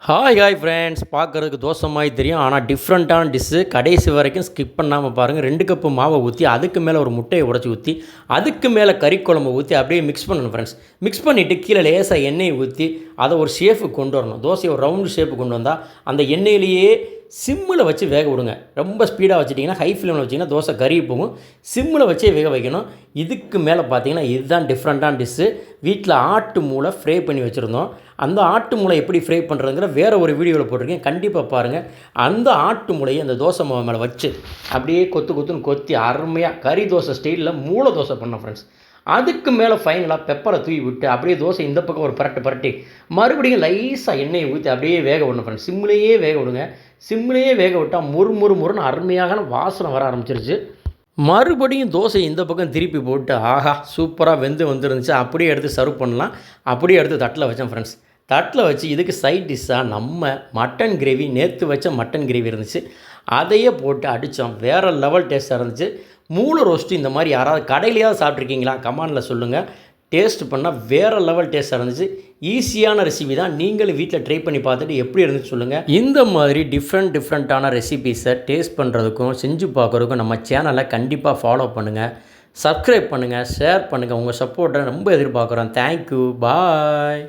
Hi friends, பார்க்குறதுக்கு தோசை மாதிரி தெரியும். ஆனால் டிஃப்ரெண்ட்டான டிஷ்ஷு. கடைசி வரைக்கும் ஸ்கிப் பண்ணாமல் பாருங்கள். 2 கப்பு மாவை ஊற்றி அதுக்கு மேலே ஒரு முட்டையை உடச்சி ஊற்றி அதுக்கு மேலே கறி குழம்பு ஊற்றி அப்படியே மிக்ஸ் பண்ணணும் ஃப்ரெண்ட்ஸ். மிக்ஸ் பண்ணிவிட்டு கீழே லேசாக எண்ணெயை ஊற்றி அதை ஒரு ஷேப்புக்கு கொண்டு வரணும். தோசையை ஒரு ரவுண்டு ஷேப்புக்கு கொண்டு வந்தால் அந்த எண்ணெயிலேயே சிம்மில் வச்சு வேக விடுங்க. ரொம்ப ஸ்பீடாக வச்சுட்டிங்கன்னா, ஹை ஃப்ளேமில் வச்சிங்கன்னா தோசை கறி போகும். சிம்மில் வச்சே வேக வைக்கணும். இதுக்கு மேலே பார்த்தீங்கன்னா இதுதான் டிஃப்ரெண்ட்டான டிஷ்ஷு. வீட்டில் ஆட்டு மூளை ஃப்ரை பண்ணி வச்சுருந்தோம். அந்த ஆட்டு மூளை எப்படி ஃப்ரை பண்ணுறதுங்கிற வேறு ஒரு வீடியோவில் போட்டிருக்கேன், கண்டிப்பாக பாருங்கள். அந்த ஆட்டு மூளையை அந்த தோசை மாவு மேலே வச்சு அப்படியே கொத்து கொத்துன்னு கொத்தி அருமையாக கறி தோசை ஸ்டைலில் மூளை தோசை பண்ணோம் ஃப்ரெண்ட்ஸ். அதுக்கு மேலே ஃபைனலாக பெப்பரை தூவி விட்டு அப்படியே தோசை இந்த பக்கம் ஒரு பரட்டி மறுபடியும் லைஸாக எண்ணெயை ஊற்றி அப்படியே வேக விடணும் ஃப்ரெண்ட்ஸ். சிம்லேயே வேக விடுங்க. சிம்லேயே வேக விட்டால் முறுன்னு அருமையான வாசனை வர ஆரம்பிச்சிருச்சு. மறுபடியும் தோசை இந்த பக்கம் திருப்பி போட்டு ஆஹா சூப்பராக வந்துருந்துச்சு. அப்படியே எடுத்து சர்வ் பண்ணலாம். அப்படியே எடுத்து தட்டில் வச்சேன் ஃப்ரெண்ட்ஸ். தட்டில் வச்சு இதுக்கு சைட் டிஷ்ஷாக நம்ம மட்டன் கிரேவி, நேற்று வச்ச மட்டன் கிரேவி இருந்துச்சு, அதையே போட்டு அடித்தோம். வேறு லெவல் டேஸ்ட்டாக இருந்துச்சு. மூளை ரோஸ்ட்டு இந்த மாதிரி யாராவது கடையிலையாவது சாப்பிட்ருக்கீங்களா? கமெண்டில் சொல்லுங்கள். டேஸ்ட் பண்ணால் வேறு லெவல் டேஸ்ட்டாக இருந்துச்சு. ஈஸியான ரெசிபி தான். நீங்களும் வீட்டில் ட்ரை பண்ணி பார்த்துட்டு எப்படி இருந்துச்சு சொல்லுங்கள். இந்த மாதிரி டிஃப்ரெண்ட்டான ரெசிபீஸை டேஸ்ட் பண்ணுறதுக்கும் செஞ்சு பார்க்குறதுக்கும் நம்ம சேனலை கண்டிப்பாக ஃபாலோ பண்ணுங்கள், சப்ஸ்கிரைப் பண்ணுங்கள், ஷேர் பண்ணுங்கள். உங்கள் சப்போர்ட்டை ரொம்ப எதிர்பார்க்குறோம். தேங்க்யூ, பாய்.